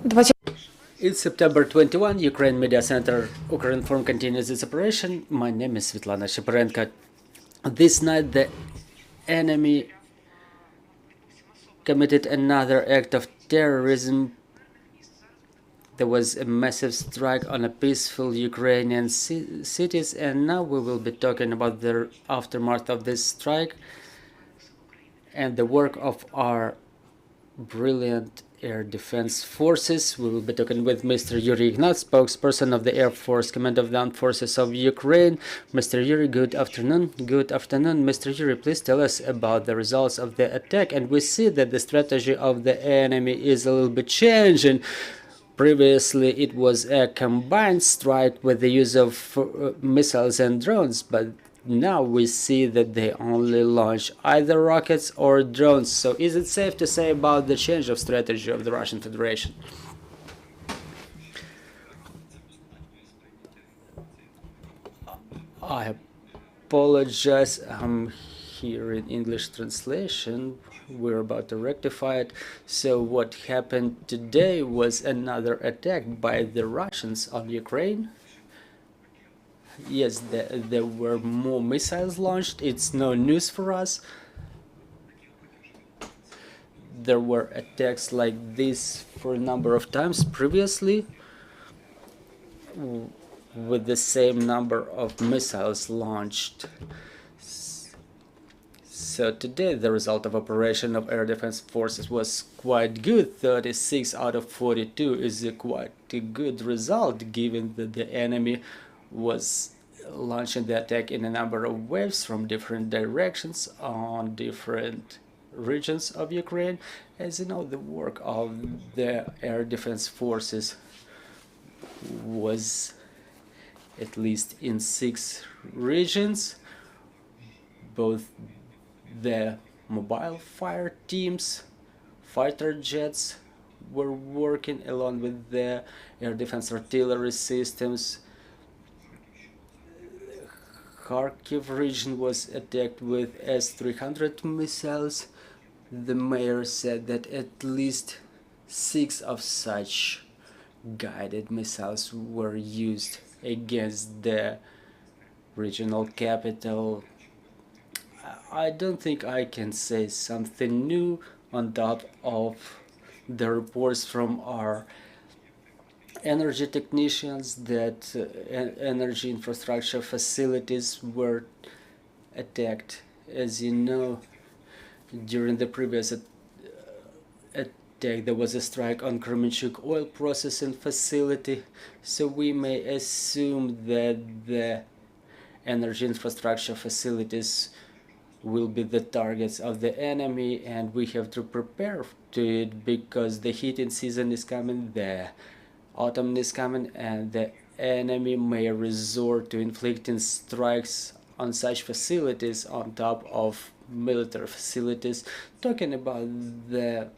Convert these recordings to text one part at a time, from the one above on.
In September 21, Ukraine Media Center, Ukrinform continues its operation. My name is Svetlana Sheparenko. This night, the enemy committed another act of terrorism. There was a massive strike on a peaceful Ukrainian cities, and now we will be talking about the aftermath of this strike and the work of our brilliant air defense forces. We will be talking with Mr. Yurii Ihnat, spokesperson of the Air Force Command of the Armed Forces of Ukraine. Mr. Yurii, good afternoon. Good afternoon. Mr. Yurii, please tell us about the results of the attack. And we see that the strategy of the enemy is a little bit changing. Previously, it was a combined strike with the use of missiles and drones, but now we see that they only launch either rockets or drones. So is it safe to say about the change of strategy of the Russian Federation? I apologize. I'm here in English translation. We're about to rectify it. So what happened today was another attack by the Russians on Ukraine. Yes, there were more missiles launched. It's no news for us. There were attacks like this for a number of times previously with the same number of missiles launched. So today the result of operation of air defense forces was quite good. 36 out of 42 is a quite a good result, given that the enemy was launching the attack in a number of waves from different directions on different regions of Ukraine. As you know, the work of the air defense forces was at least in 6 regions. Both the mobile fire teams, fighter jets were working along with the air defense artillery systems. Kyiv region was attacked with S-300 missiles. The mayor said that at least 6 of such guided missiles were used against the regional capital. I don't think I can say something new on top of the reports from our energy technicians that energy infrastructure facilities were attacked. As you know, during the previous attack there was a strike on Kremenchuk oil processing facility, so we may assume that the energy infrastructure facilities will be the targets of the enemy, and we have to prepare to it because the heating season is coming, the autumn is coming, and the enemy may resort to inflicting strikes on such facilities on top of military facilities. Talking about the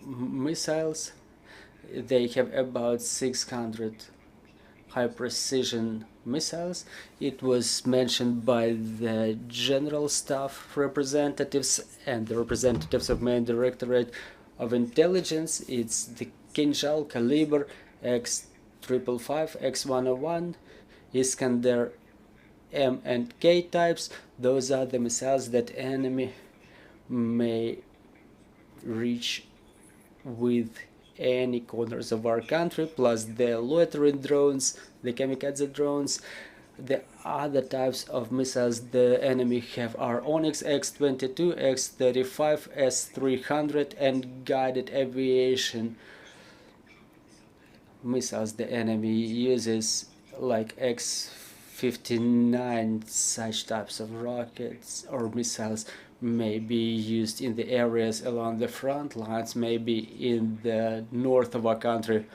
missiles, they have about 600 high precision missiles. It was mentioned by the general staff representatives and the representatives of main directorate of intelligence. It's the Kinjal caliber X555, X101, Iskander M and K types. Those are the missiles that enemy may reach with any corners of our country, plus the loitering drones, the kamikaze drones. The other types of missiles the enemy have are Onyx X-22, X-35, S-300 and guided aviation missiles the enemy uses, like X-59. Such types of rockets or missiles may be used in the areas along the front lines, maybe in the north of our country.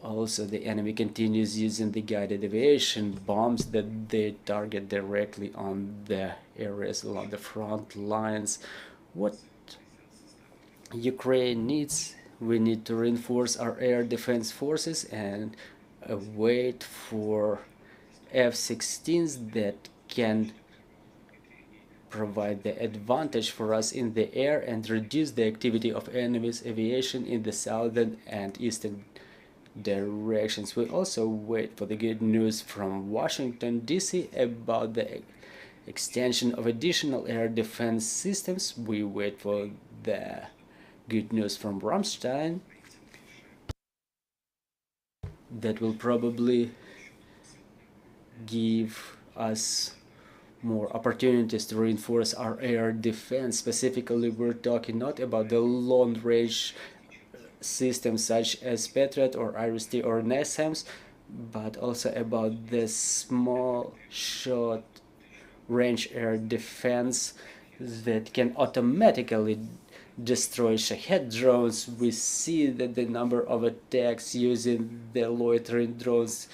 Also, the enemy continues using the guided aviation bombs that they target directly on the areas along the front lines. What Ukraine needs, we need to reinforce our air defense forces and wait for F-16s that can provide the advantage for us in the air and reduce the activity of enemy's aviation in the southern and eastern directions. We also wait for the good news from Washington, D.C. about the extension of additional air defense systems. We wait for the good news from Ramstein that will probably give us more opportunities to reinforce our air defense. Specifically, we're talking not about the long-range systems such as Patriot or Iris-T or NASAMS, but also about the small short range air defense that can automatically destroy Shahed drones. We see that the number of attacks using the loitering drones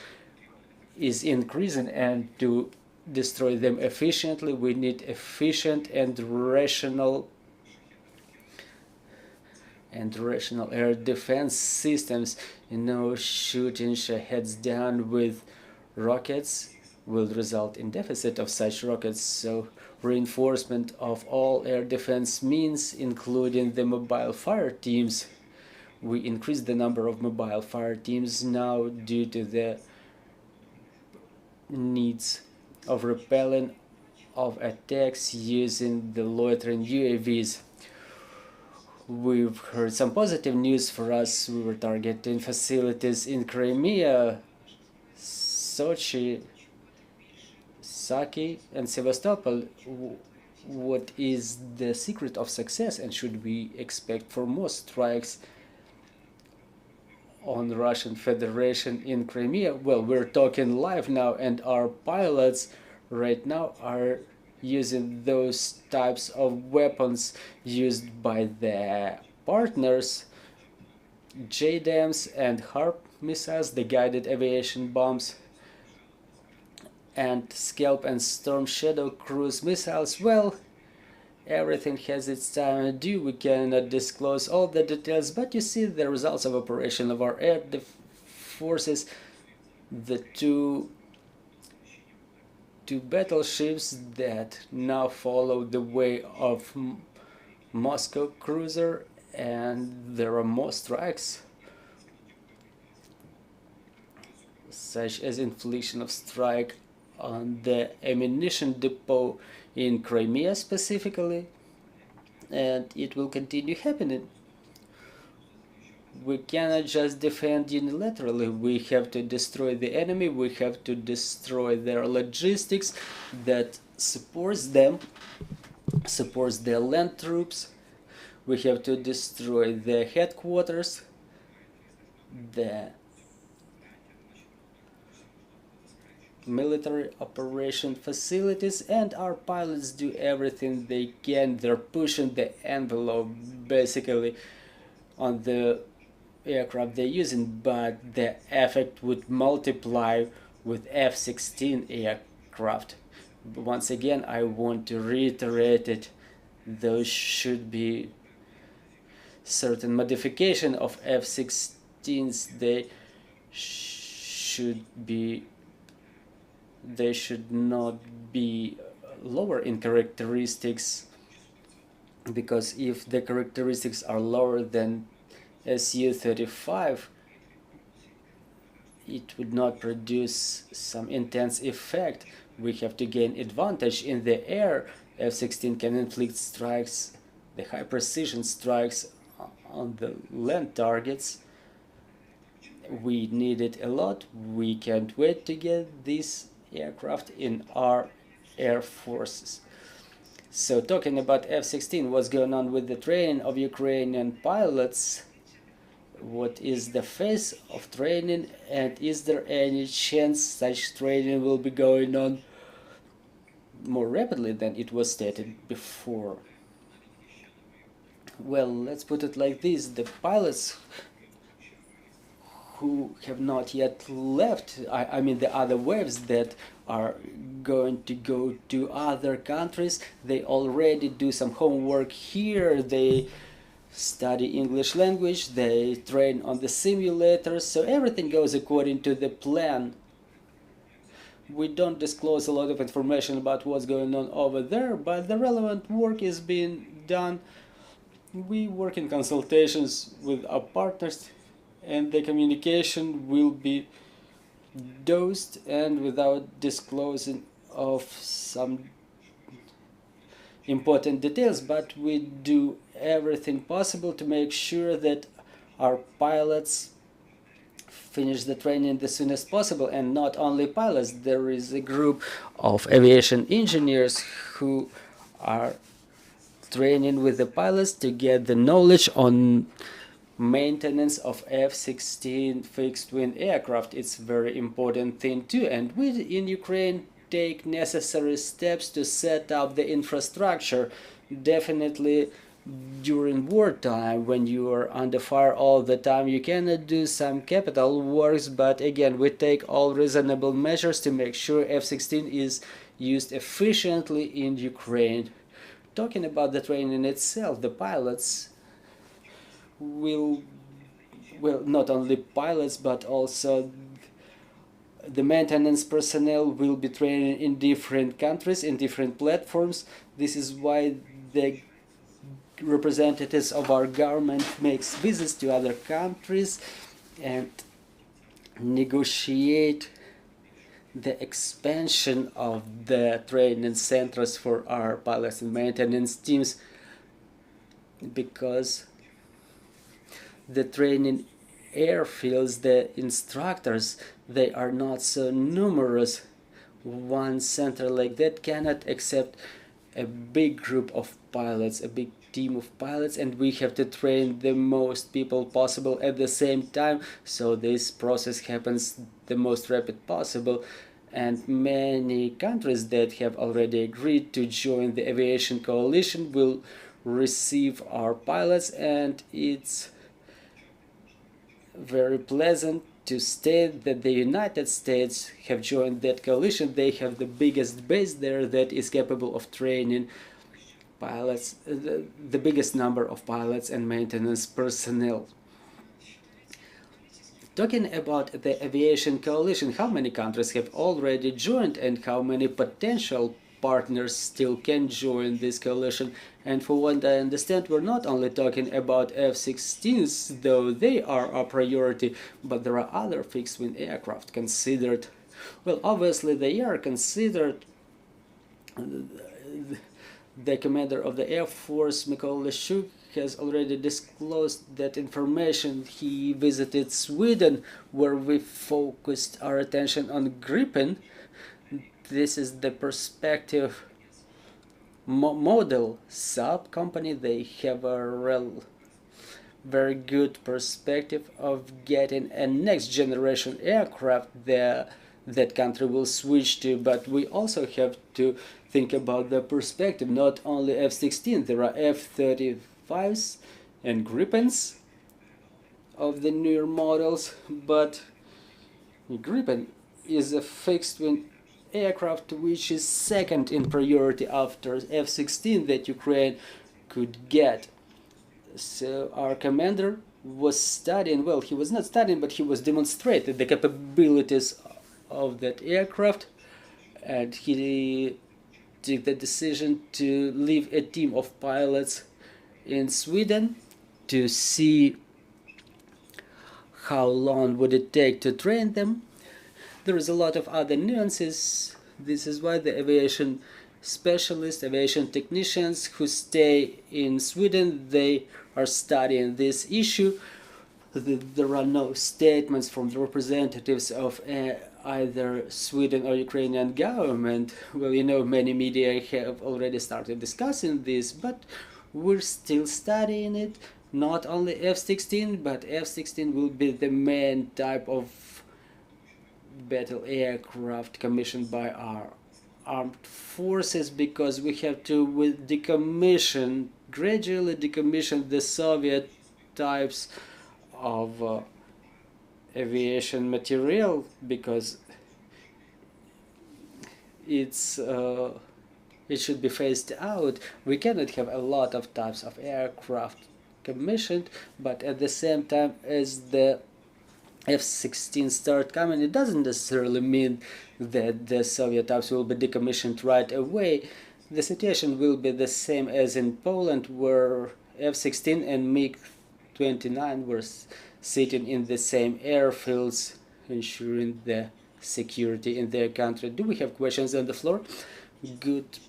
is increasing, and to destroy them efficiently we need efficient and rational air defense systems. Shooting Shaheds down with rockets will result in deficit of such rockets, so reinforcement of all air defense means, including the mobile fire teams. We increase the number of mobile fire teams now due to the needs of repelling of attacks using the loitering UAVs. We've heard some positive news for us. We were targeting facilities in Crimea, Sochi, Saki, and Sevastopol. What is the secret of success, and should we expect for more strikes on the Russian Federation in Crimea? Well, we're talking live now, and our pilots right now are using those types of weapons used by the partners, JDAMs and HARP missiles, the guided aviation bombs, and Scalp and Storm Shadow cruise missiles. Well, everything has its time due. We cannot disclose all the details, but you see the results of operation of our air forces. The two battleships that now follow the way of Moscow cruiser, and there are more strikes, such as infliction of strike on the ammunition depot in Crimea specifically, and it will continue happening. We cannot just defend unilaterally. We have to destroy the enemy. We have to destroy their logistics that supports them, supports their land troops. We have to destroy the headquarters, the military operation facilities, and our pilots do everything they can. They're pushing the envelope basically on the aircraft they're using, but the effect would multiply with F-16 aircraft. Once again, I want to reiterate it. Those should be certain modification of F-16s. They should not be lower in characteristics, because if the characteristics are lower than Su-35, it would not produce some intense effect. We have to gain advantage in the air. F-16 can inflict strikes, the high precision strikes on the land targets. We need it a lot. We can't wait to get this aircraft in our air forces. So talking about F-16, what's going on with the training of Ukrainian pilots? What is the phase of training, and is there any chance such training will be going on more rapidly than it was stated before? Well, let's put it like this. The pilots who have not yet left, I mean the other waves that are going to go to other countries, they already do some homework here. They study English language, they train on the simulators, so everything goes according to the plan. We don't disclose a lot of information about what's going on over there, but the relevant work is being done. We work in consultations with our partners, and the communication will be dosed and without disclosing of some important details, but we do everything possible to make sure that our pilots finish the training as soon as possible. And not only pilots, there is a group of aviation engineers who are training with the pilots to get the knowledge on maintenance of F-16 fixed-wing aircraft. It's a very important thing too, and we in Ukraine take necessary steps to set up the infrastructure. Definitely during wartime, when you are under fire all the time, you cannot do some capital works, but again, we take all reasonable measures to make sure F-16 is used efficiently in Ukraine. Talking about the training itself, the pilots will, well, not only pilots, but also the maintenance personnel will be training in different countries, in different platforms. This is why the representatives of our government makes visits to other countries and negotiate the expansion of the training centers for our pilots and maintenance teams, because the training airfields, the instructors, they are not so numerous. One center like that cannot accept a big group of pilots, a big team of pilots, and we have to train the most people possible at the same time, so this process happens the most rapid possible. And many countries that have already agreed to join the Aviation Coalition will receive our pilots, and it's very pleasant to state that the United States have joined that coalition. They have the biggest base there that is capable of training pilots, the biggest number of pilots and maintenance personnel. Talking about the Aviation Coalition, how many countries have already joined and how many potential partners still can join this coalition? And for what I understand, we're not only talking about F-16s, though they are a priority, but there are other fixed-wing aircraft considered. Well, obviously they are considered. The commander of the Air Force, Mykola Shuk, has already disclosed that information. He visited Sweden, where we focused our attention on Gripen. This is the perspective model sub-company. They have a very good perspective of getting a next generation aircraft that country will switch to, but we also have to think about the perspective. Not only F-16, there are F-35s and Gripens of the newer models, but Gripen is a fixed-wing aircraft which is second in priority after F-16 that Ukraine could get. So our commander was studying, well, he was not studying, but he was demonstrating the capabilities of that aircraft, and he took the decision to leave a team of pilots in Sweden to see how long would it take to train them. There is a lot of other nuances. This is why the aviation specialists, aviation technicians who stay in Sweden, they are studying this issue. There are no statements from the representatives of either Sweden or Ukrainian government. Well, you know, many media have already started discussing this, but we're still studying it. Not only F-16, but F-16 will be the main type of battle aircraft commissioned by our armed forces, because we have to gradually decommission the Soviet types of aviation material, because it should be phased out. We cannot have a lot of types of aircraft commissioned, but at the same time as the F-16 start coming, it doesn't necessarily mean that the Soviet types will be decommissioned right away. The situation will be the same as in Poland, where F-16 and MiG-29 were sitting in the same airfields, ensuring the security in their country. Do we have questions on the floor? Good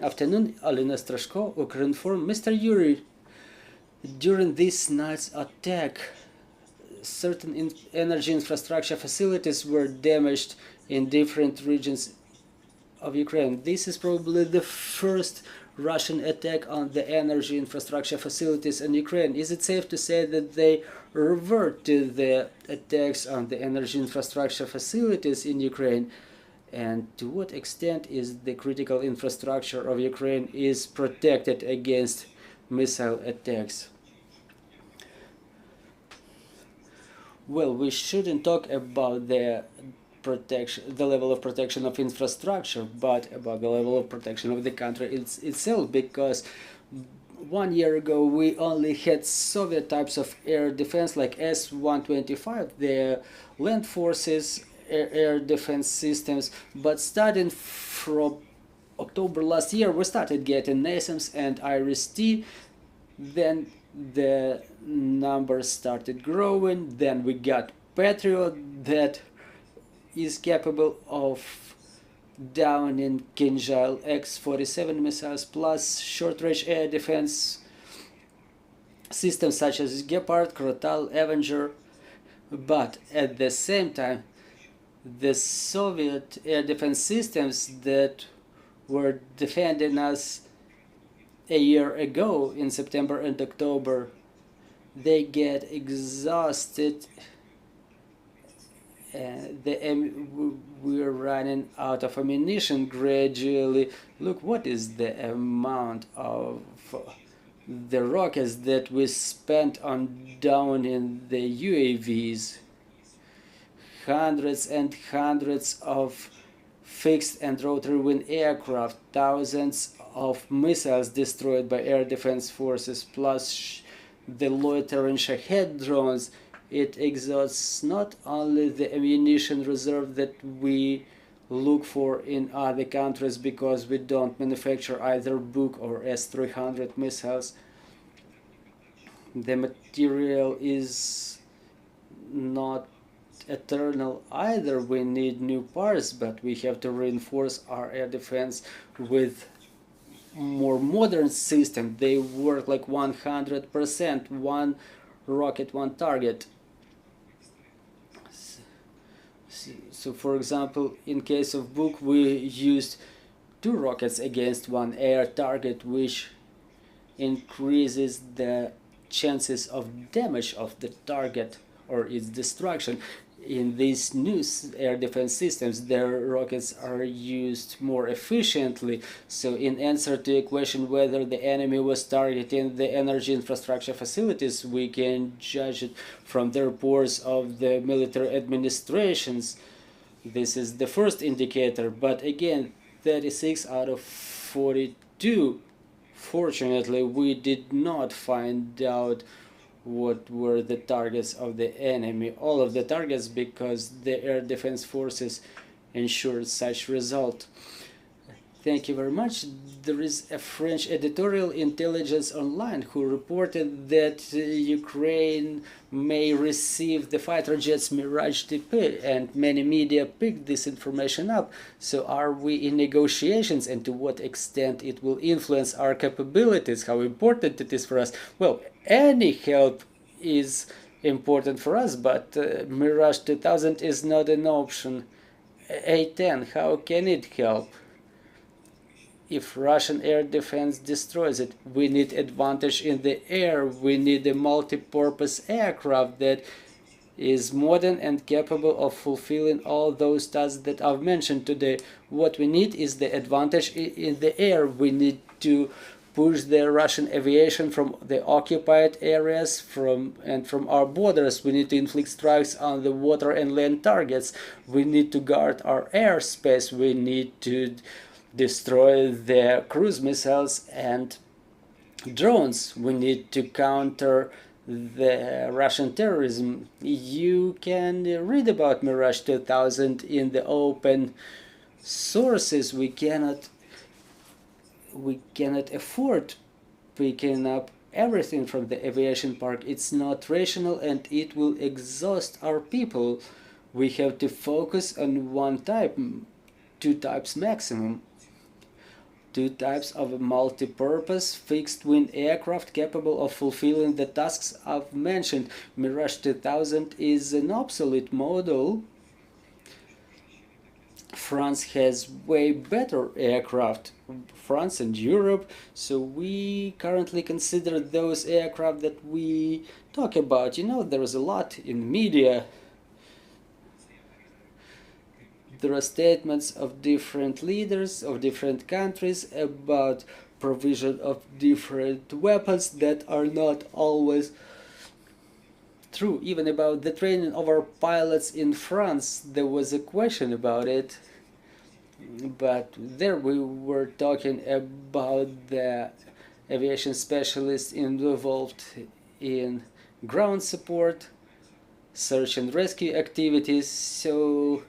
afternoon, Alina Strashko, Ukrinform. Mr. Yurii, during this night's attack, certain energy infrastructure facilities were damaged in different regions of Ukraine. This is probably the first Russian attack on the energy infrastructure facilities in Ukraine. Is it safe to say that they revert to the attacks on the energy infrastructure facilities in Ukraine? And to what extent is the critical infrastructure of Ukraine is protected against missile attacks? Well, we shouldn't talk about the level of protection of infrastructure, but about the level of protection of the country itself, because 1 year ago we only had Soviet types of air defense like S-125, the land forces air defense systems, but starting from October last year we started getting NASAMS and IRIS-T. Then the numbers started growing. Then we got Patriot that is capable of downing Kinjal X-47 missiles, plus short-range air defense systems such as Gepard, Krotal, Avenger. But at the same time, the Soviet air defense systems that were defending us a year ago in September and October, they get exhausted. We're running out of ammunition gradually. Look, what is the amount of the rockets that we spent on downing the UAVs? Hundreds and hundreds of fixed and rotary wing aircraft, thousands of missiles destroyed by air defense forces, plus the loitering Shahed drones. It exhausts not only the ammunition reserve that we look for in other countries because we don't manufacture either Buk or S-300 missiles. The material is not eternal either. We need new parts, but we have to reinforce our air defense with more modern system. They work like 100%, one rocket, one target. So for example, in case of Buk, we used 2 rockets against 1 air target, which increases the chances of damage of the target or its destruction. In these new air defense systems, their rockets are used more efficiently. So in answer to a question whether the enemy was targeting the energy infrastructure facilities, we can judge it from the reports of the military administrations. This is the first indicator, but again, 36 out of 42. Fortunately, we did not find out what were the targets of the enemy, all of the targets, because the air defense forces ensured such result. Thank you very much. There is a French editorial intelligence online who reported that Ukraine may receive the fighter jets Mirage TP, and many media picked this information up. So are we in negotiations, and to what extent it will influence our capabilities, how important it is for us? Well, any help is important for us, but Mirage 2000 is not an option. A-10, how can it help? If Russian air defense destroys it, we need advantage in the air. We need a multi-purpose aircraft that is modern and capable of fulfilling all those tasks that I've mentioned today. What we need is the advantage in the air. We need to push the Russian aviation from the occupied areas from our borders. We need to inflict strikes on the water and land targets. We need to guard our airspace. We need to destroy the cruise missiles and drones. We need to counter the Russian terrorism. You can read about Mirage 2000 in the open sources. We cannot afford picking up everything from the aviation park. It's not rational and it will exhaust our people. We have to focus on one type, two types maximum. Two types of multi-purpose fixed-wing aircraft capable of fulfilling the tasks I've mentioned. Mirage 2000 is an obsolete model. France has way better aircraft, France and Europe, so we currently consider those aircraft that we talk about. You know, there's a lot in media. There are statements of different leaders of different countries about provision of different weapons that are not always true. Even about the training of our pilots in France, there was a question about it. But there we were talking about the aviation specialists involved in ground support, search and rescue activities. So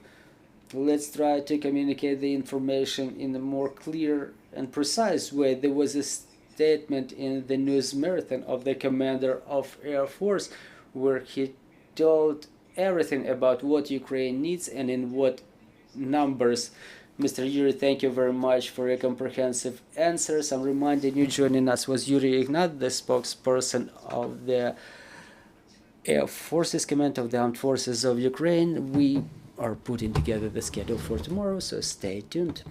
let's try to communicate the information in a more clear and precise way. There was a statement in the news marathon of the commander of Air Force where he told everything about what Ukraine needs and in what numbers. Mr. Yurii, thank you very much for your comprehensive answers. I'm reminding you, joining us was Yurii Ihnat, the spokesperson of the Air Forces Command of the Armed Forces of Ukraine. We are putting together the schedule for tomorrow, so stay tuned.